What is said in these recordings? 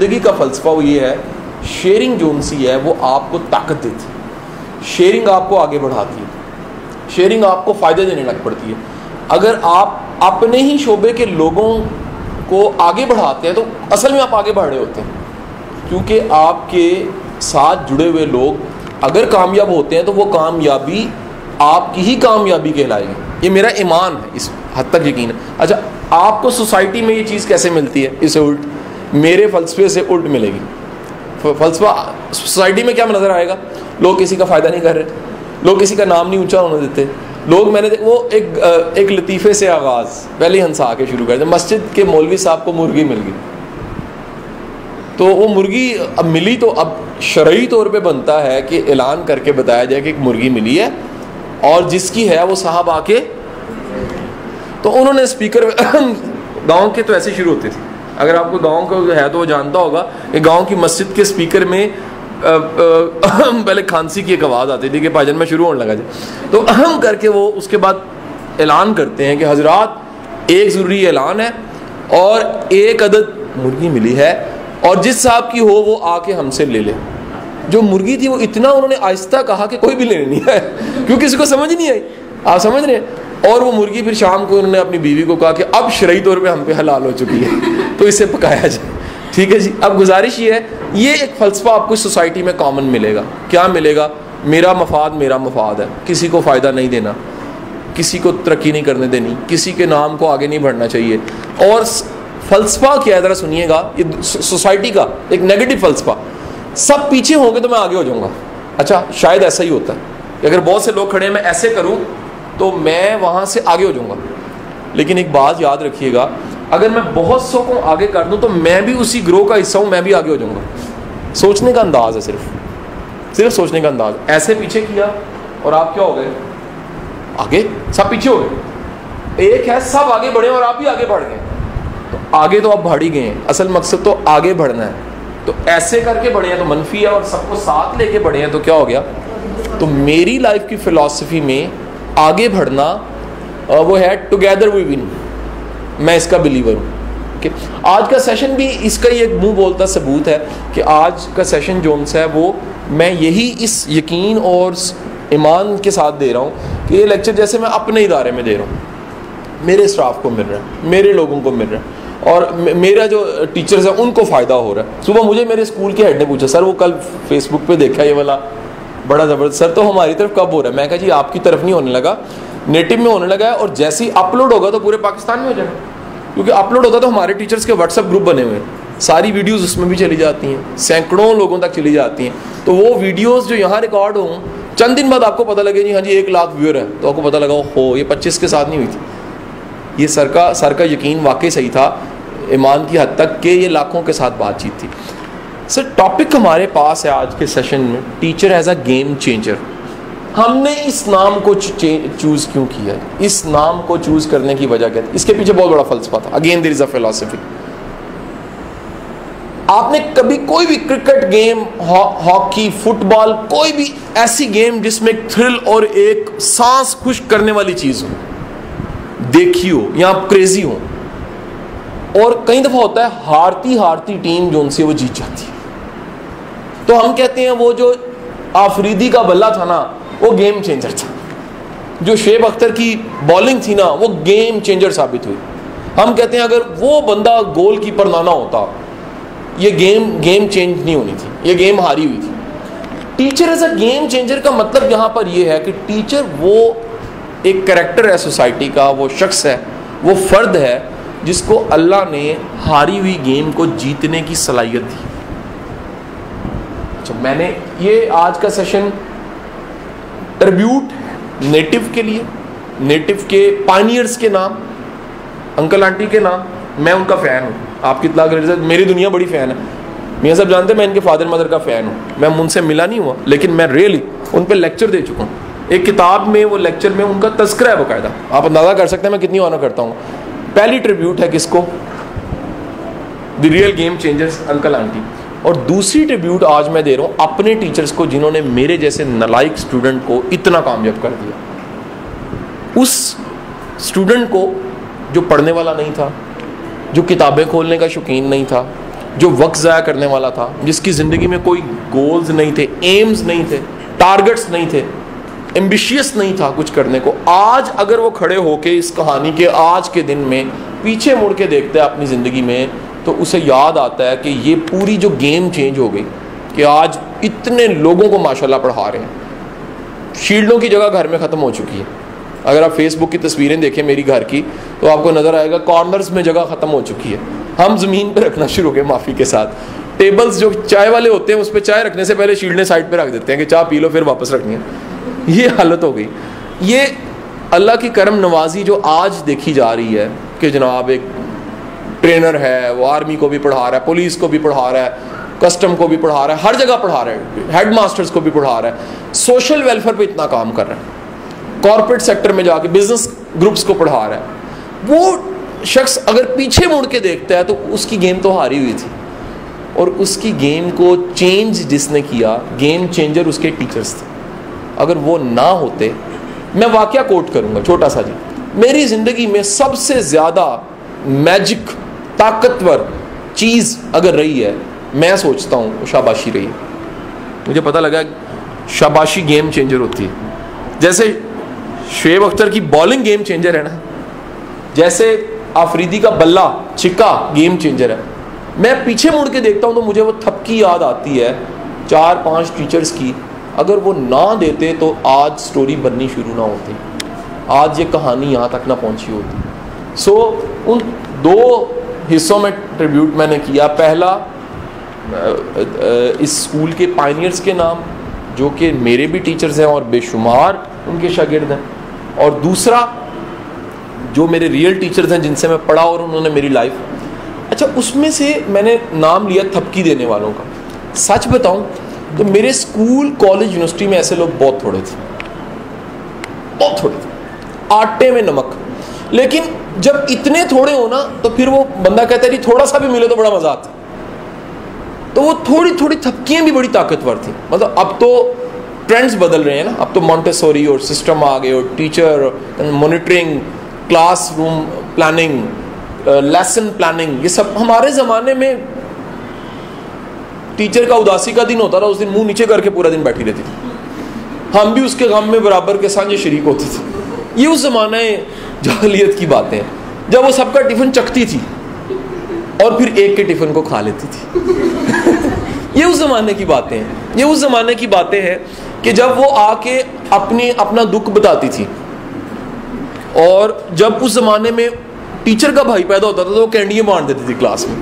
زندگی کا فلسفہ وہ یہ ہے, شیئرنگ جو سی ہے وہ آپ کو طاقت دیتی ہے, شیئرنگ آپ کو آگے بڑھاتی ہے, شیئرنگ آپ کو فائدے دینے لگ پڑتی ہے. اگر آپ اپنے ہی شعبے کے لوگوں کو آگے بڑھاتے ہیں تو اصل میں آپ آگے بڑھ رہے ہوتے ہیں, کیونکہ آپ کے ساتھ جڑے ہوئے لوگ اگر کامیاب ہوتے ہیں تو وہ کامیابی آپ کی ہی کامیابی کہلائے گی. یہ میرا ایمان ہے, اس حد تک یقین ہے. اچھا, آپ کو سوسائٹی میں یہ چیز کیسے ملتی ہے؟ اسے الٹ, میرے فلسفے سے الٹ ملے گی. فلسفہ سوسائٹی میں کیا نظر آئے گا؟ لوگ کسی کا فائدہ نہیں کر رہے, لوگ کسی کا نام نہیں اونچا ہونے دیتے. لوگ, میں نے وہ ایک لطیفے سے آغاز پہلے ہی ہنسا کے شروع کر دیا. مسجد کے مولوی صاحب کو مرغی مل گئی, تو وہ مرغی اب ملی تو اب شرعی طور پہ بنتا ہے کہ اعلان کر کے بتایا جائے کہ ایک مرغی ملی ہے اور جس کی ہے وہ صاحب آ کے, تو انہوں نے اسپیکر گاؤں کے تو ایسے شروع ہوتے تھے, اگر آپ کو گاؤں کا ہے تو وہ جانتا ہوگا کہ گاؤں کی مسجد کے اسپیکر میں پہلے کھانسی کی ایک آواز آتی تھی کہ بھاجن میں شروع ہونے لگا جائے, تو اہم کر کے وہ اس کے بعد اعلان کرتے ہیں کہ حضرات ایک ضروری اعلان ہے اور ایک عدد مرغی ملی ہے اور جس صاحب کی ہو وہ آ کے ہم سے لے لے. جو مرغی تھی وہ اتنا انہوں نے آہستہ کہا کہ کوئی بھی لینے نہیں آیا, کیونکہ کسی کو سمجھ نہیں آئی. آپ سمجھ رہے ہیں؟ اور وہ مرغی پھر شام کو انہوں نے اپنی بیوی کو کہا کہ اب شرعی طور پہ ہم پہ حلال ہو چکی ہے تو اسے پکایا جائے. ٹھیک ہے جی. اب گزارش یہ ہے, یہ ایک فلسفہ آپ کو سوسائٹی میں کامن ملے گا. کیا ملے گا؟ میرا مفاد میرا مفاد ہے, کسی کو فائدہ نہیں دینا, کسی کو ترقی نہیں کرنے دینی, کسی کے نام کو آگے نہیں بڑھنا چاہیے. اور فلسفہ کیا ہے ذرا سنیے گا, یہ سوسائٹی کا ایک نیگیٹو فلسفہ, سب پیچھے ہوں گے تو میں آگے ہو جاؤں گا. اچھا, شاید ایسا ہی ہوتا ہے کہ اگر بہت سے لوگ کھڑے ہیں میں ایسے کروں تو میں وہاں سے آگے ہو جاؤں گا. لیکن ایک بات یاد رکھیے گا, اگر میں بہت سو کو آگے کر دوں تو میں بھی اسی گروہ کا حصہ ہوں, میں بھی آگے ہو جاؤں گا. سوچنے کا انداز ہے, صرف سوچنے کا انداز. ایسے پیچھے کیا اور آپ کیا ہو گئے؟ آگے. سب پیچھے ہو گئے. ایک ہے سب آگے بڑھے اور آپ بھی آگے بڑھ گئے. تو آگے تو آپ بڑھ ہی گئے ہیں, اصل مقصد تو آگے بڑھنا ہے. تو ایسے کر کے بڑھے ہیں تو منفی ہے, اور سب کو ساتھ لے کے بڑھے ہیں تو کیا ہو گیا؟ تو میری لائف کی فلسفی میں آگے بڑھنا وہ ہے ٹوگیدر وی ون. میں اس کا بلیور ہوں. آج کا سیشن بھی اس کا ہی ایک منہ بولتا ثبوت ہے کہ آج کا سیشن جون سا ہے وہ میں یہی اس یقین اور ایمان کے ساتھ دے رہا ہوں کہ یہ لیکچر جیسے میں اپنے ادارے میں دے رہا ہوں, میرے اسٹاف کو مل رہا ہے, میرے لوگوں کو مل رہا ہے, اور میرا جو ٹیچرز ہیں ان کو فائدہ ہو رہا ہے. صبح مجھے میرے اسکول کے ہیڈ نے پوچھا, سر وہ کل فیس بک پہ دیکھا یہ والا بڑا زبردست, سر تو ہماری طرف کب ہو رہا ہے؟ میں کہا جی آپ کی طرف نہیں ہونے لگا, نیٹو میں ہونے لگا ہے, اور جیسے ہی اپلوڈ ہوگا تو پورے پاکستان میں ہو جائے گا. کیونکہ اپلوڈ ہوتا تو ہمارے ٹیچرز کے واٹس ایپ گروپ بنے ہوئے ہیں, ساری ویڈیوز اس میں بھی چلی جاتی ہیں, سینکڑوں لوگوں تک چلی جاتی ہیں. تو وہ ویڈیوز جو یہاں ریکارڈ ہوں, چند دن بعد آپ کو پتہ لگے جی ہاں جی 1 لاکھ ویور ہے, تو آپ کو پتہ لگا ہو یہ 25 کے ساتھ نہیں ہوئی تھی. یہ سر کا یقین واقعی صحیح تھا, ایمان کی حد تک کہ یہ لاکھوں کے ساتھ بات چیت تھی. سر ٹاپک ہمارے پاس ہے آج کے سیشن میں, teacher as a game changer. ہم نے اس نام کو چوز کیوں کیا ہے؟ اس نام کو چوز کرنے کی وجہ کیا تھی؟ اس کے پیچھے بہت بڑا فلسفہ تھا. اگین دیر از اے فلسفی. آپ نے کبھی کوئی بھی کرکٹ گیم, ہاکی, فٹ بال, کوئی بھی ایسی گیم جس میں ایک تھرل اور ایک سانس خشک کرنے والی چیز ہو دیکھی ہو, یا آپ کریزی ہو, اور کئی دفعہ ہوتا ہے ہارتی ٹیم جو ان سے وہ جیت جاتی ہے, تو ہم کہتے ہیں وہ جو آفریدی کا بلہ تھا نا وہ گیم چینجر تھا, جو شعیب اختر کی بالنگ تھی نا وہ گیم چینجر ثابت ہوئی. ہم کہتے ہیں اگر وہ بندہ گول کیپر نہ ہوتا یہ گیم چینج نہیں ہونی تھی, یہ گیم ہاری ہوئی تھی. Teacher as a game changer کا مطلب یہاں پر یہ ہے کہ ٹیچر وہ ایک کریکٹر ہے سوسائٹی کا, وہ شخص ہے, وہ فرد ہے جس کو اللہ نے ہاری ہوئی گیم کو جیتنے کی صلاحیت دی. اچھا, میں نے یہ آج کا سیشن ٹربیوٹ نیٹو کے لیے, نیٹو کے پائنیئرز کے نام, انکل آنٹی کے نام, میں ان کا فین ہوں. آپ کی اطلاع کر, میری دنیا بڑی فین ہے. میاں صاحب جانتے ہیں میں ان کے فادر مدر کا فین ہوں. میں ان سے ملا نہیں ہوا لیکن میں ریئلی ان پہ لیکچر دے چکا ہوں. ایک کتاب میں وہ لیکچر میں ان کا تذکرہ ہے باقاعدہ. آپ اندازہ کر سکتے ہیں میں کتنی آنر کرتا ہوں. پہلی ٹربیوٹ ہے کس کو؟ The real game changers, uncle aunty. اور دوسری ٹربیوٹ آج میں دے رہا ہوں اپنے ٹیچرز کو جنہوں نے میرے جیسے نالائق اسٹوڈنٹ کو اتنا کامیاب کر دیا. اس اسٹوڈنٹ کو جو پڑھنے والا نہیں تھا, جو کتابیں کھولنے کا شوقین نہیں تھا, جو وقت ضائع کرنے والا تھا, جس کی زندگی میں کوئی گولز نہیں تھے, ایمز نہیں تھے, ٹارگٹس نہیں تھے, ایمبیشیس نہیں تھا کچھ کرنے کو, آج اگر وہ کھڑے ہو کے اس کہانی کے آج کے دن میں پیچھے مڑ کے دیکھتا ہے اپنی زندگی میں, تو اسے یاد آتا ہے کہ یہ پوری جو گیم چینج ہو گئی کہ آج اتنے لوگوں کو ماشاءاللہ پڑھا رہے ہیں. شیلڈوں کی جگہ گھر میں ختم ہو چکی ہے. اگر آپ فیس بک کی تصویریں دیکھیں میری گھر کی تو آپ کو نظر آئے گا کارنرز میں جگہ ختم ہو چکی ہے. ہم زمین پہ رکھنا شروع گئے معافی کے ساتھ. ٹیبلز جو چائے والے ہوتے ہیں اس پہ چائے رکھنے سے پہلے شیلڈیں سائڈ پہ رکھ دیتے ہیں کہ چائے پی لو پھر واپس رکھنی ہے. یہ حالت ہو گئی. یہ اللہ کی کرم نوازی جو آج دیکھی جا رہی ہے کہ جناب ایک ٹرینر ہے, وہ آرمی کو بھی پڑھا رہا ہے, پولیس کو بھی پڑھا رہا ہے, کسٹم کو بھی پڑھا رہا ہے, ہر جگہ پڑھا رہا ہے, ہیڈ ماسٹرز کو بھی پڑھا رہا ہے, سوشل ویلفیئر پہ اتنا کام کر رہا ہے, کارپوریٹ سیکٹر میں جا کے بزنس گروپس کو پڑھا رہا ہے. وہ شخص اگر پیچھے مڑ کے دیکھتا ہے تو اس کی گیم تو ہاری ہوئی تھی, اور اس کی گیم کو چینج جس نے کیا, گیم چینجر اس کے ٹیچرز تھے. اگر وہ نہ ہوتے, میں واقعہ کوٹ کروں گا چھوٹا سا جی, میری زندگی میں سب سے زیادہ میجک طاقتور چیز اگر رہی ہے, میں سوچتا ہوں وہ شاباشی رہی ہے. مجھے پتہ لگا شاباشی گیم چینجر ہوتی ہے. جیسے شعیب اختر کی بالنگ گیم چینجر ہے نا, جیسے آفریدی کا بلہ چھکا گیم چینجر ہے. میں پیچھے مڑ کے دیکھتا ہوں تو مجھے وہ تھپکی یاد آتی ہے 4-5 ٹیچرز کی. اگر وہ نہ دیتے تو آج سٹوری بننی شروع نہ ہوتی, آج یہ کہانی یہاں تک نہ پہنچی ہوتی. سو ان 2 حصوں میں ٹریبیوٹ میں نے کیا. پہلا اس اسکول کے پائنیئرز کے نام جو کہ میرے بھی ٹیچرز ہیں اور بے شمار ان کے شاگرد ہیں, اور دوسرا جو میرے ریئل ٹیچرز ہیں جن سے میں پڑھا اور انہوں نے میری لائف. اچھا, اس میں سے میں نے نام لیا تھپکی دینے والوں کا. سچ بتاؤں تو میرے اسکول, کالج, یونیورسٹی میں ایسے لوگ بہت تھوڑے تھے, بہت تھوڑے تھے, آٹے میں نمک. لیکن جب اتنے تھوڑے ہو نا تو پھر وہ بندہ کہتا ہے جی تھوڑا سا بھی ملے تو بڑا مزہ آتا. تو وہ تھوڑی تھوڑی تھپکیاں بھی بڑی طاقتور تھیں. مطلب اب تو ٹرینڈز بدل رہے ہیں نا, اب تو مونٹیسوری اور سسٹم آ گئے, اور teacher monitoring, class room planning, lesson planning, یہ سب. ہمارے زمانے میں ٹیچر کا اداسی کا دن ہوتا تھا, اس دن منہ نیچے کر کے پورا دن بیٹھی رہتی تھی. ہم بھی اس کے غم میں برابر کے سانجھے شریک ہوتے تھے. یہ اس زمانے جاہلیت کی باتیں ہیں جب وہ سب کا ٹفن چکھتی تھی اور پھر ایک کے ٹفن کو کھا لیتی تھی. یہ اس زمانے کی باتیں ہیں. یہ اس زمانے کی باتیں ہیں کہ جب وہ آ کے اپنا دکھ بتاتی تھی, اور جب اس زمانے میں ٹیچر کا بھائی پیدا ہوتا تھا تو وہ کینڈیاں بانٹ دیتی تھی کلاس میں.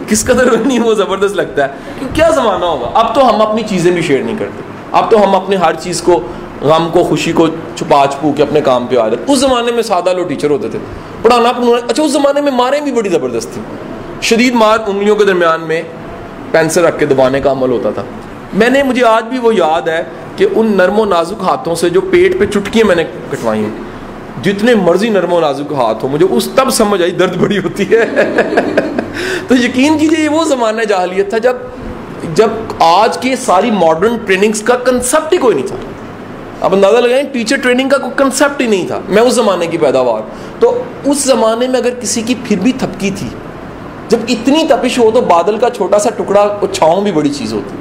کس قدر نہیں وہ زبردست لگتا ہے کہ کیا زمانہ ہوگا. اب تو ہم اپنی چیزیں بھی شیئر نہیں کرتے, اب تو ہم اپنے ہر چیز کو, غم کو, خوشی کو چھپا کے اپنے کام پہ آ جاتے. اس زمانے میں سادہ لوگ ٹیچر ہوتے تھے, پڑھانا. اچھا, اس زمانے میں ماریں بھی بڑی زبردست تھی. شدید مار, انگلیوں کے درمیان میں پینسل رکھ کے دبانے کا عمل ہوتا تھا. مجھے آج بھی وہ یاد ہے کہ ان نرم و نازک ہاتھوں سے جو پیٹ پہ چٹکیاں میں نے کٹوائی ہیں, جتنے مرضی نرم و نازک ہاتھ ہو, مجھے اس تب سمجھ آئی درد بڑی ہوتی ہے. تو یقین کیجیے یہ وہ زمانہ جاہلیت تھا جب آج کے ساری ماڈرن ٹریننگز کا کنسپٹ ہی کوئی نہیں تھا. اب اندازہ لگائیں, ٹیچر ٹریننگ کا کوئی کنسپٹ ہی نہیں تھا. میں اس زمانے کی پیداوار. تو اس زمانے میں اگر کسی کی پھر بھی تھپکی تھی, جب اتنی تپش ہو تو بادل کا چھوٹا سا ٹکڑا چھاؤں بھی بڑی چیز ہوتی.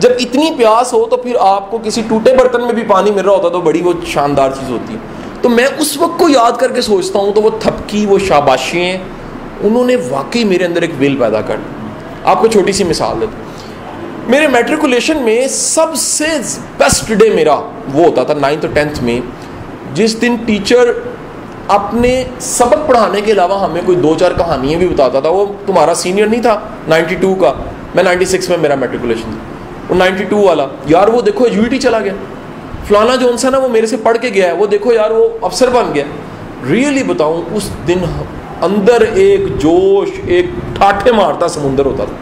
جب اتنی پیاس ہو تو پھر آپ کو کسی ٹوٹے برتن میں بھی پانی مل رہا ہوتا تو بڑی وہ شاندار چیز ہوتی ہے. تو میں اس وقت کو یاد کر کے سوچتا ہوں تو وہ تھپکی, وہ شاباشیاں, انہوں نے واقعی میرے اندر ایک ول پیدا کر. آپ کو چھوٹی سی مثال دیتا ہوں. میرے میٹریکولیشن میں سب سے بیسٹ ڈے میرا وہ ہوتا تھا 9th اور 10th میں, جس دن ٹیچر اپنے سبق پڑھانے کے علاوہ ہمیں کوئی 2-4 کہانیاں بھی بتاتا تھا. وہ تمہارا سینئر نہیں تھا 92 کا, میں 96 میں میرا میٹریکولیشن تھا, وہ 92 والا, یار وہ دیکھو ایجوٹی چلا گیا, فلانا جو انسان ہے وہ میرے سے پڑھ کے گیا ہے, وہ دیکھو یار وہ افسر بن گیا. ریئلی بتاؤں اس دن اندر ایک جوش, ایک ٹھاٹھے مارتا سمندر ہوتا تھا.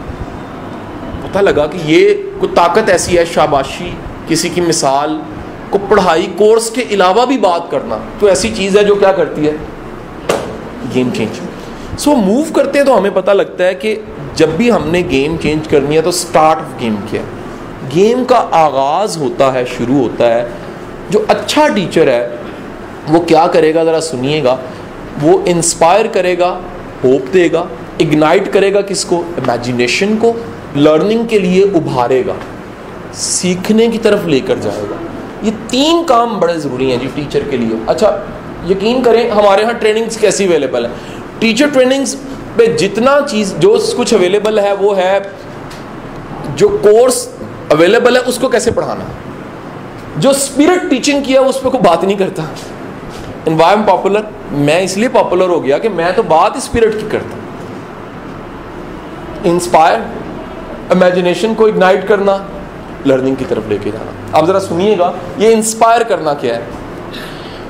پتہ لگا کہ یہ کوئی طاقت ایسی ہے, شاباشی, کسی کی مثال کو, پڑھائی کورس کے علاوہ بھی بات کرنا, تو ایسی چیز ہے جو کیا کرتی ہے, گیم چینج. سو موو کرتے ہیں تو ہمیں پتہ لگتا ہے کہ جب بھی ہم نے گیم چینج کرنی ہے تو سٹارٹ آف گیم کیا ہے. گیم کا آغاز ہوتا ہے, شروع ہوتا ہے. جو اچھا ٹیچر ہے وہ کیا کرے گا, ذرا سنیے گا. وہ انسپائر کرے گا, ہوپ دے گا, اگنائٹ کرے گا کس کو؟ امیجنیشن کو. لرننگ کے لیے ابھارے گا, سیکھنے کی طرف لے کر جائے گا. یہ 3 کام بڑے ضروری ہیں جی ٹیچر کے لیے. اچھا یقین کریں ہمارے ہاں ٹریننگز کیسی اویلیبل ہیں؟ ٹیچر ٹریننگز پہ جتنا چیز جو کچھ اویلیبل ہے وہ ہے جو کورس اویلیبل ہے اس کو کیسے پڑھانا. جو اسپرٹ ٹیچنگ کیا اس پہ کوئی بات نہیں کرتا. اینڈ وائی ایم پاپولر, میں اس لیے پاپولر ہو گیا کہ میں تو بات اسپرٹ کی کرتا. انسپائر, امیجنیشن کو اگنائٹ کرنا, لرننگ کی طرف لے کے جانا. آپ ذرا سنیے گا یہ انسپائر کرنا کیا ہے.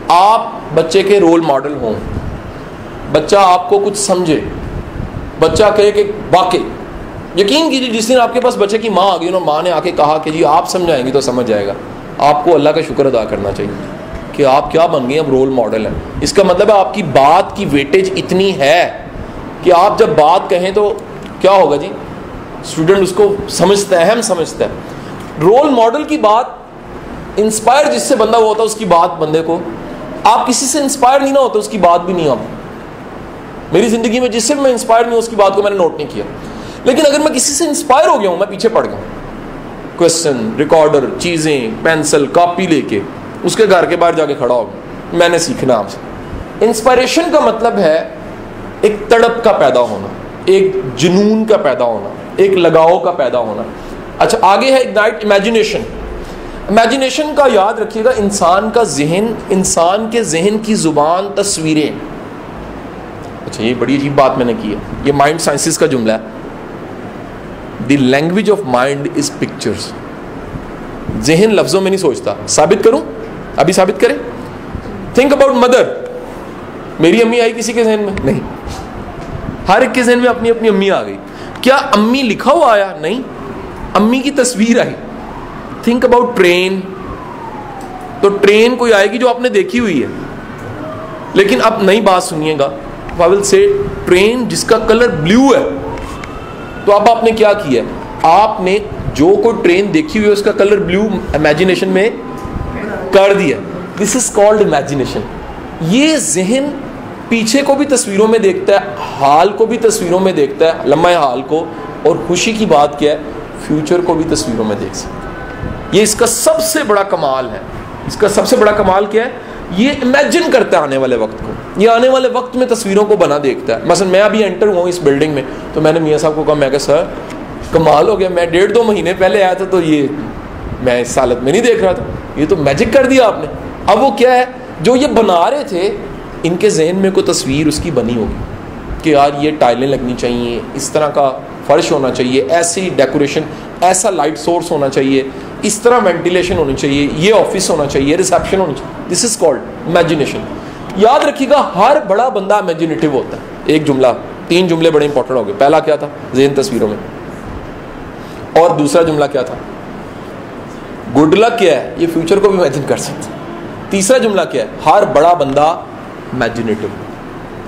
آپ بچے کے رول ماڈل ہوں, بچہ آپ کو کچھ سمجھے, بچہ کہے کہ واقعی یقین کیجیے جس دن آپ کے پاس بچے کی ماں آ گئی اور ماں نے آ کے کہا کہ جی آپ سمجھائیں گی تو سمجھ جائے گا, آپ کو اللہ کا شکر ادا کرنا چاہیے کہ آپ کیا بن گئے, اب رول ماڈل ہیں. اس کا مطلب ہے آپ کی بات کی ویٹیج اتنی ہے کہ آپ جب بات کہیں تو کیا ہوگا جی, اسٹوڈنٹ اس کو سمجھتا ہے, اہم سمجھتا ہے. رول ماڈل کی بات, انسپائر جس سے بندہ وہ ہوتا ہے اس کی بات بندے کو, آپ کسی سے انسپائر نہیں نہ ہوتے اس کی بات بھی نہیں آتی. میری زندگی میں جس سے میں انسپائر نہیں ہوں اس کی بات کو میں نے نوٹ نہیں کیا. لیکن اگر میں کسی سے انسپائر ہو گیا ہوں, میں پیچھے پڑ گیا ہوں, کوشچن, ریکارڈر, چیزیں, پینسل, کاپی لے کے اس کے گھر کے باہر جا کے کھڑا ہو گیا, میں نے سیکھنا آپ سے. انسپائریشن کا مطلب ہے ایک تڑپ کا پیدا ہونا, ایک جنون کا پیدا ہونا, ایک لگاؤ کا پیدا ہونا. اچھا آگے ہے اگنائٹ امیجنیشن. امیجنیشن کا یاد رکھیے گا انسان کا ذہن, انسان کے ذہن کی زبان تصویریں. اچھا یہ بڑی عجیب بات میں نے کی ہے, یہ مائنڈ سائنسز کا جملہ ہے. The language of mind is pictures. ذہن لفظوں میں نہیں سوچتا. ثابت کروں, ابھی ثابت کریں. Think about mother. میری امی آئی کسی کے ذہن میں؟ نہیں. ہر ایک کے ذہن میں اپنی اپنی امی آ گئی. کیا امی لکھا ہوا آیا؟ نہیں, امی کی تصویر آئی. Think about train. تو ٹرین کوئی آئے گی جو آپ نے دیکھی ہوئی ہے. لیکن اب نئی بات سنیے گا, I will say ٹرین جس کا کلر بلیو ہے, تو اب آپ نے کیا کیا ہے, آپ نے جو کوئی ٹرین دیکھی ہوئی ہے اس کا کلر بلیو امیجنیشن میں کر دیا. دس از کالڈ امیجنیشن. یہ ذہن پیچھے کو بھی تصویروں میں دیکھتا ہے, حال کو بھی تصویروں میں دیکھتا ہے, لمحہ حال کو, اور خوشی کی بات کیا ہے, فیوچر کو بھی تصویروں میں دیکھ سکتا ہے. یہ اس کا سب سے بڑا کمال ہے. اس کا سب سے بڑا کمال کیا ہے, یہ امیجن کرتا ہے آنے والے وقت کو. یہ آنے والے وقت میں تصویروں کو بنا دیکھتا ہے. مثلا میں ابھی انٹر ہوا ہوں اس بلڈنگ میں, تو میں نے میاں صاحب کو کہا, میں کہا سر کمال ہو گیا, میں 1.5-2 مہینے پہلے آیا تھا تو یہ میں اس حالت میں نہیں دیکھ رہا تھا, یہ تو میجک کر دیا آپ نے. اب وہ کیا ہے, جو یہ بنا رہے تھے ان کے ذہن میں کوئی تصویر اس کی بنی ہوگی کہ یار یہ ٹائلیں لگنی چاہیے, اس طرح کا فرش ہونا چاہیے, ایسی ڈیکوریشن, ایسا لائٹ سورس ہونا چاہیے, اس طرح وینٹیلیشن ہونی چاہیے, یہ آفس ہونا چاہیے, ریسیپشن ہونی چاہیے. دس از کالڈ امیجنیشن. یاد رکھیے گا ہر بڑا بندہ امیجنیٹو ہوتا ہے. ایک جملہ, 3 جملے بڑے امپورٹنٹ ہو گئے. پہلا کیا تھا, ذہن تصویروں میں, اور دوسرا جملہ کیا تھا, گڈ لک کیا ہے, یہ فیوچر کو بھی امیجن کر سکتا ہے. تیسرا جملہ کیا ہے, ہر بڑا بندہ امیجنیٹو.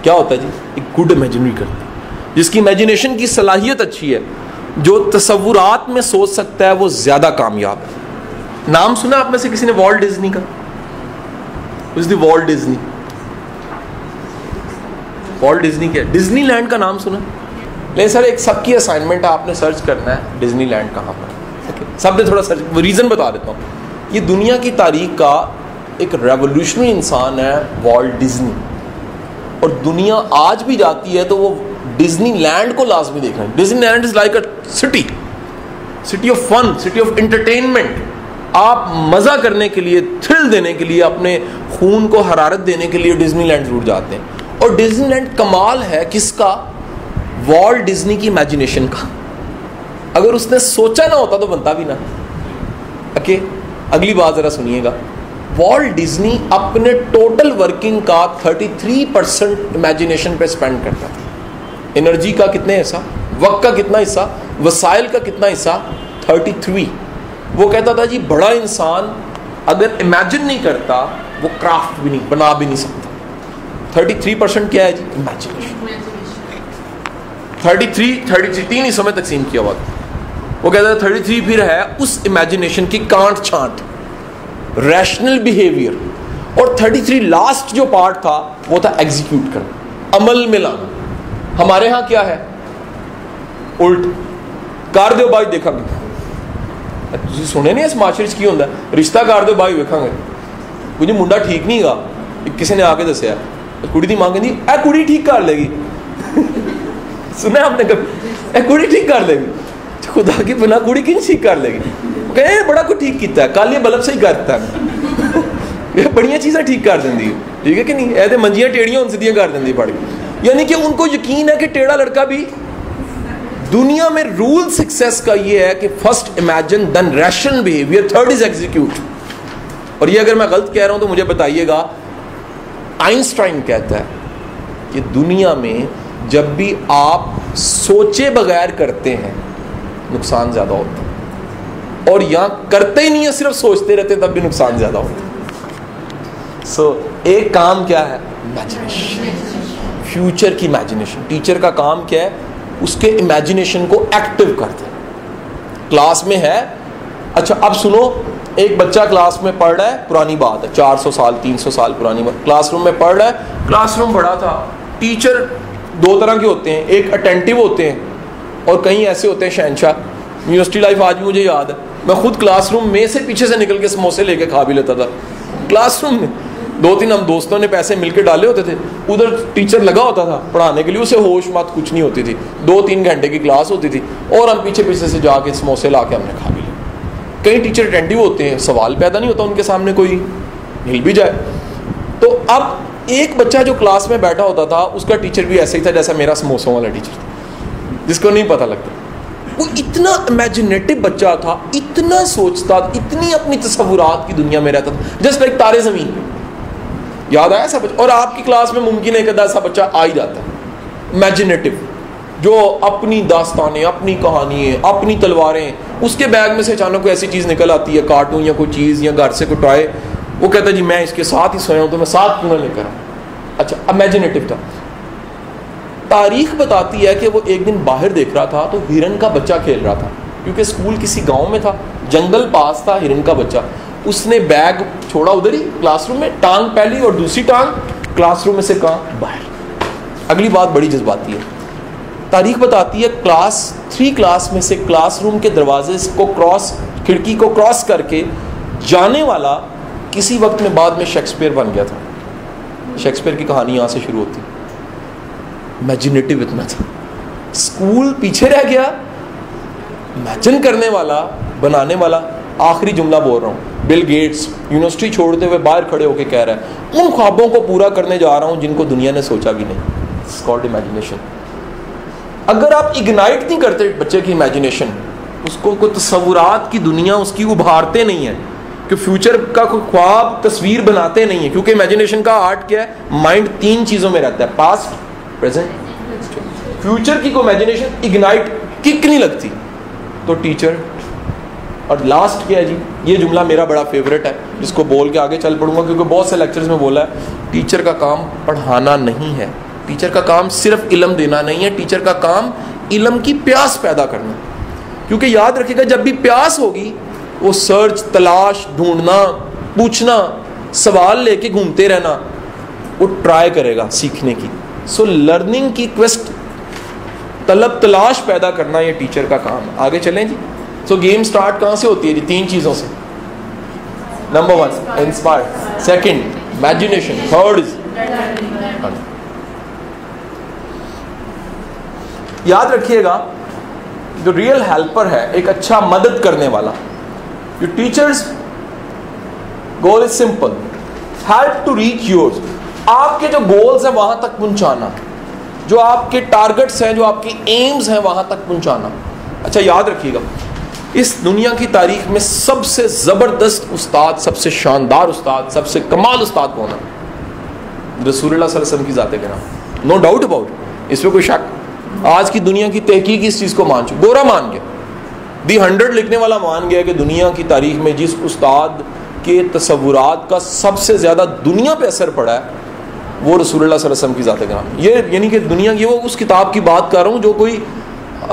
کیا ہوتا ہے جی, ایک گڈ امیجنری کرتا ہے, جس کی امیجنیشن کی صلاحیت اچھی ہے, جو تصورات میں سوچ سکتا ہے وہ زیادہ کامیاب ہے. نام سنا آپ میں سے کسی نے والٹ ڈزنی کا؟ والٹ ڈزنی, والٹ ڈزنی کیا ہے؟ ڈزنی لینڈ کا نام سنا؟ لیکن سر ایک سب کی اسائنمنٹ ہے, آپ نے سرچ کرنا ہے ڈزنی لینڈ کہاں پر. سب نے تھوڑا سرچ, ریزن بتا دیتا ہوں. یہ دنیا کی تاریخ کا ایک ریولوشنری انسان ہے والٹ ڈزنی, اور دنیا آج بھی جاتی ہے تو وہ ڈزنی لینڈ کو لازمی دیکھ رہے ہیں. Disneyland is like a city, city of fun, city of entertainment. آپ مزہ کرنے کے لیے, تھرل دینے کے لیے, اپنے خون کو حرارت دینے کے لیے ڈزنی لینڈ ضرور جاتے ہیں. اور ڈزنی لینڈ کمال ہے کس کا, والٹ ڈزنی کی امیجنیشن کا. اگر اس نے سوچا نہ ہوتا تو بنتا بھی نہ. اوکے, اگلی بات ذرا سنیے گا. والٹ ڈزنی اپنے ٹوٹل ورکنگ کا 33% امیجنیشن پہ اسپینڈ کرتا تھا. انرجی کا کتنے حصہ, وقت کا کتنا حصہ, وسائل کا کتنا حصہ, 33. وہ کہتا تھا جی بڑا انسان اگر امیجن نہیں کرتا وہ کرافٹ بھی نہیں بنا بھی نہیں سکتا. 33% کیا ہے جی, امیجنیشن. 33 3 حصوں میں تقسیم کیا ہوا تھا. وہ کہتا تھا 33 پھر ہے اس امیجنیشن کی کانٹ چھانٹ, ریشنل بیہیویئر, اور 33 لاسٹ جو پارٹ تھا وہ تھا ایگزیکیوٹ کرنا, عمل میں لانا. ہمارے ہاں کیا ہے, الٹ کر دو بائی دیکھا گے. تسی سنے نہیں اس معاشرے کی ہوتا ہے رشتہ کر دو بائی ویکھاں گے. کوئی جی منڈا ٹھیک نہیں گا, کسی نے آ کے دسیا کڑی دی ماں کہندی اے کڑی ٹھیک کر لے گی. سنا آپ نے کبھی اے کڑی ٹھیک کر لے گی؟ خدا کی بنا کڑی کیوں ٹھیک کر لے گی؟ کہ بڑا کوئی ٹھیک کیتا ہے, کل یہ بلب صحیح کرتا ہے, یہ بڑیاں چیزیں ٹھیک کر دیں, ٹھیک ہے کہ نہیں؟ اے تے منجیاں ٹیڑیاں ہن سیدھیاں کر دیں پڑ کے. یعنی کہ ان کو یقین ہے کہ ٹیڑھا لڑکا بھی دنیا میں رول سکسیس کا یہ ہے کہ فرسٹ امیجن دین ریشن بہیویئر, تھرڈ از ایگزیکیوٹ. اور یہ اگر میں غلط کہہ رہا ہوں تو مجھے بتائیے گا. آئنسٹائن کہتا ہے کہ دنیا میں جب بھی آپ سوچے بغیر کرتے ہیں نقصان زیادہ ہوتا ہے, اور یہاں کرتے ہی نہیں ہے صرف سوچتے رہتے تب بھی نقصان زیادہ ہوتا ہے. ایک کام کیا ہے؟ امیجنیشن, فیوچر کی امیجنیشن. ٹیچر کا کام کیا ہے؟ اس کے امیجنیشن کو ایکٹیو کرتے ہیں. کلاس میں ہے, اچھا اب سنو, ایک بچہ کلاس میں پڑھ رہا ہے, پرانی بات ہے 400 سال 300 سال پرانی بات, کلاس روم میں پڑھ رہا ہے. کلاس روم بڑا تھا. ٹیچر دو طرح کے ہوتے ہیں, ایک اٹینٹیو ہوتے ہیں اور کہیں ایسے ہوتے ہیں شہنشاہ. یونیورسٹی لائف آج بھی مجھے یاد ہے, میں خود کلاس روم میں سے پیچھے سے نکل کے سموسے لے کے کھا بھی لیتا تھا. کلاس روم میں 2-3 ہم دوستوں نے پیسے مل کے ڈالے ہوتے تھے, ادھر ٹیچر لگا ہوتا تھا پڑھانے کے لیے, اسے ہوش مت کچھ نہیں ہوتی تھی, 2-3 گھنٹے کی کلاس ہوتی تھی اور ہم پیچھے پیچھے سے جا کے سموسے لا کے ہم نے کھا بھی لیا. کئی ٹیچر اٹینٹیو ہوتے ہیں, سوال پیدا نہیں ہوتا ان کے سامنے کوئی ہل بھی جائے. تو اب ایک بچہ جو کلاس میں بیٹھا ہوتا تھا اس کا ٹیچر بھی ایسا ہی تھا جیسا میرا سموسوں والا ٹیچر تھا, جس کو نہیں پتہ لگتا. وہ اتنا امیجنیٹو بچہ تھا, اتنا سوچتا, اتنی اپنی تصورات کی دنیا میں رہتا تھا, جسٹ لائک تارے زمین. یاد آیا ایسا بچہ؟ اور آپ کی کلاس میں ممکن ہے کہ ایسا بچہ آ ہی جاتا ہے امیجنیٹو, جو اپنی داستانیں, اپنی کہانیاں, اپنی تلواریں. اس کے بیگ میں سے اچانک کوئی ایسی چیز نکل آتی ہے, کارٹون یا کوئی چیز یا گھر سے کوئی ٹوائے, وہ کہتا ہے جی میں اس کے ساتھ ہی سویا ہوں تو میں ساتھ کیوں نہ لے کر. اچھا امیجنیٹو تھا. تاریخ بتاتی ہے کہ وہ ایک دن باہر دیکھ رہا تھا تو ہرن کا بچہ کھیل رہا تھا, کیونکہ اسکول کسی گاؤں میں تھا, جنگل پاس تھا. ہرن کا بچہ, اس نے بیگ چھوڑا ادھر ہی کلاس روم میں, ٹانگ پہلی اور دوسری ٹانگ کلاس روم میں سے کہاں باہر. اگلی بات بڑی جذباتی ہے. تاریخ بتاتی ہے کلاس 3 کلاس میں سے کلاس روم کے دروازے کو کراس, کھڑکی کو کراس کر کے جانے والا کسی وقت میں بعد میں شیکسپیئر بن گیا تھا. شیکسپیئر کی کہانی یہاں سے شروع ہوتی. امیجنیٹو اتنا تھا. اسکول پیچھے رہ گیا, امیجن کرنے والا, بنانے والا. آخری جملہ بول رہا ہوں, بل گیٹس یونیورسٹی چھوڑتے ہوئے باہر کھڑے ہو کے کہہ رہا ہے ان خوابوں کو پورا کرنے جا رہا ہوں جن کو دنیا نے سوچا بھی نہیں. It's called imagination. اگر آپ اگنائٹ نہیں کرتے بچے کی امیجنیشن, اس کو کوئی تصورات کی دنیا اس کی ابھارتے نہیں ہیں, کہ فیوچر کا کوئی خواب تصویر بناتے نہیں ہیں, کیونکہ امیجنیشن کا آرٹ کیا ہے؟ مائنڈ 3 چیزوں میں رہتا ہے, پاسٹ, پریزنٹ, فیوچر کی کوئی امیجنیشن اگنائٹ کک نہیں لگتی. تو ٹیچر, اور لاسٹ کیا ہے جی, یہ جملہ میرا بڑا فیوریٹ ہے جس کو بول کے آگے چل پڑوں گا کیونکہ بہت سے لیکچرز میں بولا ہے, ٹیچر کا کام پڑھانا نہیں ہے, ٹیچر کا کام صرف علم دینا نہیں ہے, ٹیچر کا کام علم کی پیاس پیدا کرنا. کیونکہ یاد رکھیے گا جب بھی پیاس ہوگی وہ سرچ, تلاش, ڈھونڈنا, پوچھنا, سوال لے کے گھومتے رہنا, وہ ٹرائی کرے گا سیکھنے کی. سو لرننگ کی کویسٹ, طلب تلاش پیدا کرنا یہ ٹیچر کا کام. آگے چلیں جی. سو گیم سٹارٹ کہاں سے ہوتی ہے جی؟ 3 چیزوں سے. Number 1 inspire, second imagination, third is. یاد رکھیے گا جو ریئل ہیلپر ہے, ایک اچھا مدد کرنے والا, جو teachers goal is simple, help to reach yours. آپ کے جو گولز ہیں وہاں تک پہنچانا, جو آپ کے ٹارگٹس ہیں, جو آپ کی ایمز ہیں وہاں تک پہنچانا. اچھا یاد رکھیے گا اس دنیا کی تاریخ میں سب سے زبردست استاد, سب سے شاندار استاد, سب سے کمال استاد کون ہے؟ رسول اللہ صلی اللہ علیہ وسلم کی ذات کرام, نو ڈاؤٹ اباؤٹ, اس پہ کوئی شک. آج کی دنیا کی تحقیق اس چیز کو مان چکی, گورا مان گیا, دی 100 لکھنے والا مان گیا کہ دنیا کی تاریخ میں جس استاد کے تصورات کا سب سے زیادہ دنیا پہ اثر پڑا ہے وہ رسول اللہ صلی اللہ علیہ وسلم کی ذات کرام. یہ یعنی کہ دنیا, یہ وہ اس کتاب کی بات کر رہا ہوں جو کوئی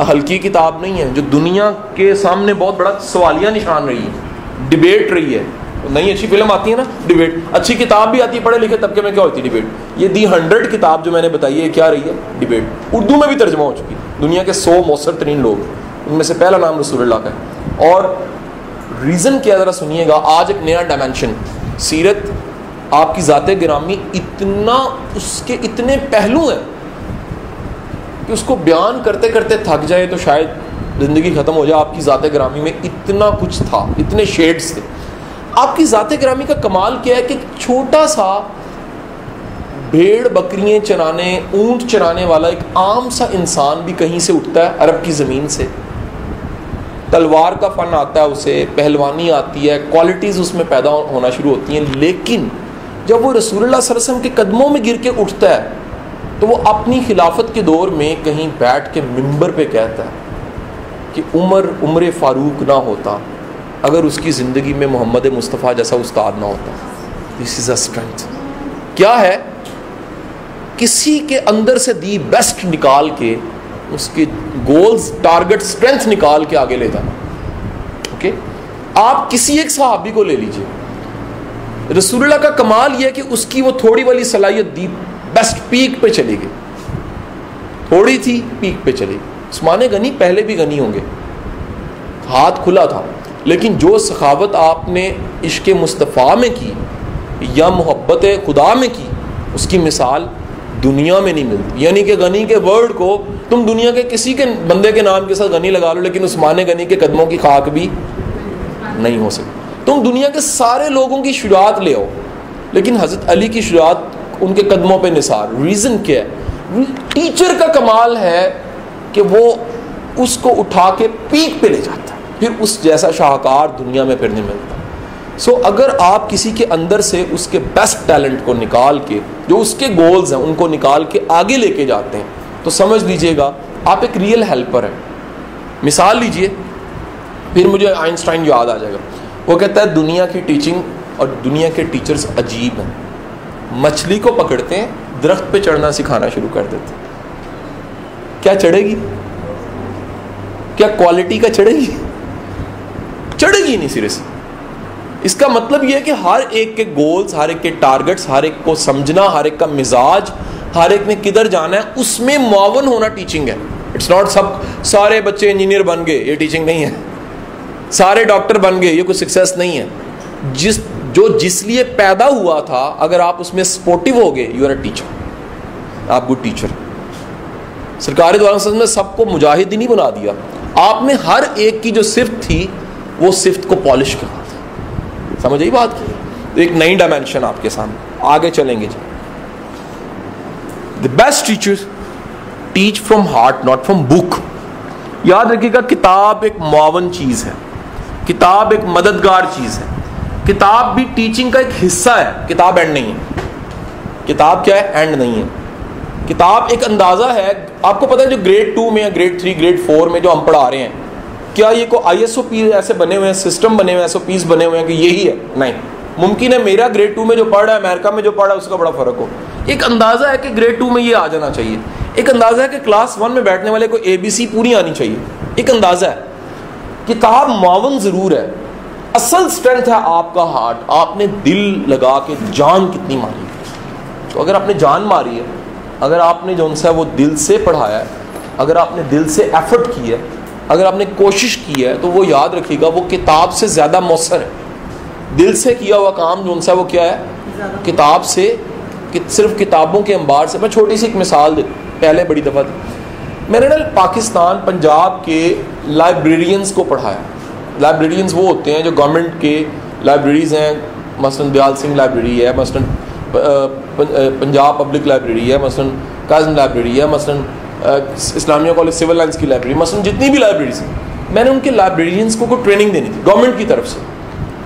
ہلکی کتاب نہیں ہے, جو دنیا کے سامنے بہت بڑا سوالیہ نشان رہی ہے, ڈبیٹ رہی ہے, نئی اچھی فلم آتی ہے نا ڈبیٹ, اچھی کتاب بھی آتی ہے پڑھے لکھے طبقے میں کیا ہوتی ہے ڈبیٹ. یہ دی 100 کتاب جو میں نے بتائی ہے کیا رہی ہے, ڈبیٹ. اردو میں بھی ترجمہ ہو چکی, دنیا کے 100 مؤثر ترین لوگ, ان میں سے پہلا نام رسول اللہ کا ہے. اور ریزن کیا ذرا سنیے گا, آج ایک نیا ڈائمینشن, سیرت آپ کی ذات گرامی اتنا, اس کے اتنے پہلو ہیں کہ اس کو بیان کرتے کرتے تھک جائے تو شاید زندگی ختم ہو جائے. آپ کی ذات گرامی میں اتنا کچھ تھا, اتنے شیڈز تھے. آپ کی ذات گرامی کا کمال کیا ہے کہ چھوٹا سا بھیڑ بکریاں چرانے, اونٹ چرانے والا ایک عام سا انسان بھی کہیں سے اٹھتا ہے, عرب کی زمین سے, تلوار کا فن آتا ہے اسے, پہلوانی آتی ہے, کوالٹیز اس میں پیدا ہونا شروع ہوتی ہیں. لیکن جب وہ رسول اللہ صلی اللہ علیہ وسلم کے قدموں میں گر کے اٹھتا ہے تو وہ اپنی خلافت کے دور میں کہیں بیٹھ کے منبر پہ کہتا ہے کہ عمر فاروق نہ ہوتا اگر اس کی زندگی میں محمد مصطفیٰ جیسا استاد نہ ہوتا. دس از اے اسٹرینتھ. کیا ہے, کسی کے اندر سے دی بیسٹ نکال کے, اس کے گولز, ٹارگٹ, اسٹرینتھ نکال کے آگے لے جانا. اوکے, آپ کسی ایک صحابی کو لے لیجئے, رسول اللہ کا کمال یہ ہے کہ اس کی وہ تھوڑی والی صلاحیت دی بیسٹ پیک پہ چلی گئی, تھوڑی تھی پیک پہ چلی گئی. عثمان غنی پہلے بھی غنی ہوں گے, ہاتھ کھلا تھا, لیکن جو سخاوت آپ نے عشق مصطفیٰ میں کی یا محبت خدا میں کی, اس کی مثال دنیا میں نہیں ملتی. یعنی کہ غنی کے ورڈ کو تم دنیا کے کسی کے بندے کے نام کے ساتھ غنی لگا لو, لیکن عثمان غنی کے قدموں کی خاک بھی نہیں ہو سکتی. تم دنیا کے سارے لوگوں کی شجاعت لے آؤ, لیکن حضرت علی کی شجاعت ان کے قدموں پہ نثار. ریزن کیا ہے, ٹیچر کا کمال ہے کہ وہ اس کو اٹھا کے پیک پہ لے جاتا ہے, پھر اس جیسا شاہکار دنیا میں پھر نہیں ملتا. سو اگر آپ کسی کے اندر سے اس کے بیسٹ ٹیلنٹ کو نکال کے, جو اس کے گولز ہیں ان کو نکال کے آگے لے کے جاتے ہیں, تو سمجھ لیجئے گا آپ ایک ریئل ہیلپر ہیں. مثال لیجئے, پھر مجھے آئنسٹائن یاد آ جائے گا. وہ کہتا ہے دنیا کی ٹیچنگ اور دنیا کے ٹیچرز عجیب ہیں. مچھلی کو پکڑتے ہیں, درخت پہ چڑھنا سکھانا شروع کر دیتے ہیں. کیا چڑھے گی, کیا کوالٹی کا چڑھے گی, چڑھے گی نہیں سرے سے. اس کا مطلب یہ ہے کہ ہر ایک کے گولز, ہر ایک کے ٹارگٹس, ہر ایک کو سمجھنا, ہر ایک کا مزاج, ہر ایک نے کدھر جانا ہے, اس میں معاون ہونا ٹیچنگ ہے. اٹس ناٹ سارے بچے انجینئر بن گئے, یہ ٹیچنگ نہیں ہے. سارے ڈاکٹر بن گئے, یہ کوئی سکسیس نہیں ہے. جس لیے پیدا ہوا تھا, اگر آپ اس میں سپورٹیو ہو گئے, یو آر اے ٹیچر, آپ گڈ ٹیچر. سرکار دو عالم صلی اللہ علیہ وسلم نے سب کو مجاہد ہی نہیں بنا دیا, آپ نے ہر ایک کی جو صفت تھی وہ صفت کو پالش کرا دیا. سمجھ آئی بات کی؟ ایک نئی ڈائمینشن آپ کے سامنے. آگے چلیں گے جی. The best teacher teach from heart not from book. یاد رکھیے گا, کتاب ایک معاون چیز ہے, کتاب ایک مددگار چیز ہے, کتاب بھی ٹیچنگ کا ایک حصہ ہے, کتاب اینڈ نہیں ہے. کتاب کیا ہے, اینڈ نہیں ہے. کتاب ایک اندازہ ہے. آپ کو پتہ ہے جو گریڈ 2 میں یا گریڈ 3 گریڈ 4 میں جو ہم پڑھا رہے ہیں, کیا یہ کو آئی ایس او پی ایسے بنے ہوئے ہیں, سسٹم بنے ہوئے ہیں, ایس او پیز بنے ہوئے ہیں کہ یہی ہے؟ نہیں. ممکن ہے میرا گریڈ 2 میں جو پڑھ رہا ہے, امریکہ میں جو پڑھ رہا ہے, اس کا بڑا فرق ہو. ایک اندازہ ہے کہ گریڈ 2 میں یہ آ جانا چاہیے. ایک اندازہ ہے کہ کلاس 1 میں بیٹھنے والے کو ABC پوری آنی چاہیے. ایک اندازہ ہے. کتاب معاون ضرور ہے, اصل اسٹرینتھ ہے آپ کا ہارٹ. آپ نے دل لگا کے جان کتنی ماری ہے. تو اگر آپ نے جان ماری ہے, اگر آپ نے جو ان سے وہ دل سے پڑھایا ہے, اگر آپ نے دل سے ایفرٹ کی ہے, اگر آپ نے کوشش کی ہے, تو وہ یاد رکھیے گا وہ کتاب سے زیادہ مؤثر ہے. دل سے کیا ہوا کام جو ان سے وہ کیا ہے, کتاب سے, صرف کتابوں کے انبار سے. میں چھوٹی سی ایک مثال دے, پہلے بڑی دفعہ دی. میں نے نا پاکستان پنجاب کے لائبریرینز کو پڑھایا. لائبریرینز وہ ہوتے ہیں جو گورنمنٹ کے لائبریریز ہیں, مثلاً دیال سنگھ لائبریری ہے, مثلاً پنجاب پبلک لائبریری ہے, مثلاً کاظم لائبریری ہے, مثلاً اسلامیہ کالج سول لائنس کی لائبریری, مثلاً جتنی بھی لائبریریز ہیں. میں نے ان کے لائبریرینز کو کوئی ٹریننگ دینی تھی گورنمنٹ کی طرف سے.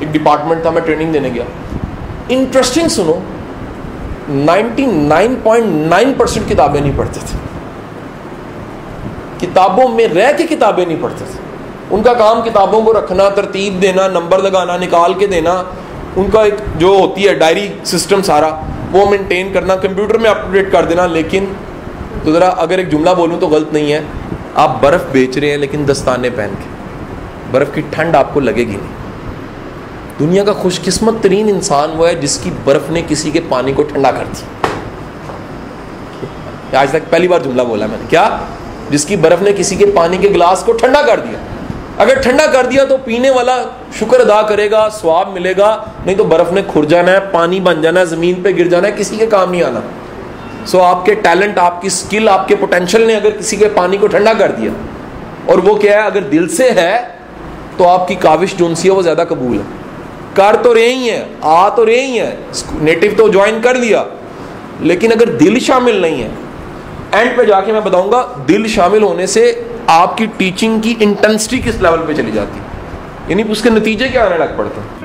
ایک ڈپارٹمنٹ تھا, میں ٹریننگ دینے گیا. انٹرسٹنگ سنو, 99.9% کتابیں نہیں پڑھتے تھے. کتابوں میں رہ کے کتابیں نہیں پڑھتے تھے. ان کا کام کتابوں کو رکھنا, ترتیب دینا, نمبر لگانا, نکال کے دینا. ان کا ایک جو ہوتی ہے ڈائری سسٹم سارا وہ مینٹین کرنا, کمپیوٹر میں اپ ڈیٹ کر دینا. لیکن تو ذرا اگر ایک جملہ بولوں تو غلط نہیں ہے, آپ برف بیچ رہے ہیں لیکن دستانے پہن کے, برف کی ٹھنڈ آپ کو لگے گی نہیں. دنیا کا خوش قسمت ترین انسان وہ ہے جس کی برف نے کسی کے پانی کو ٹھنڈا کر دیا. آج تک پہلی بار جملہ بولا میں نے, کیا؟ جس کی برف نے کسی کے پانی کے گلاس کو ٹھنڈا کر دیا. اگر ٹھنڈا کر دیا تو پینے والا شکر ادا کرے گا, ثواب ملے گا, نہیں تو برف نے کھر جانا ہے, پانی بن جانا ہے, زمین پہ گر جانا ہے, کسی کے کام نہیں آنا. سو آپ کے ٹیلنٹ, آپ کی اسکل, آپ کے پوٹینشیل نے اگر کسی کے پانی کو ٹھنڈا کر دیا, اور وہ کیا ہے, اگر دل سے ہے تو آپ کی کاوش جو سی ہے وہ زیادہ قبول ہے. کر تو رہی ہیں, آ تو رہی ہیں, نیٹو تو جوائن کر لیا, لیکن اگر دل شامل نہیں ہے, اینڈ پہ جا کے میں بتاؤں گا دل شامل ہونے سے آپ کی ٹیچنگ کی انٹینسٹی کس لیول پہ چلی جاتی ہے, یعنی اس کے نتیجے کیا آنے لگ پڑتے ہیں.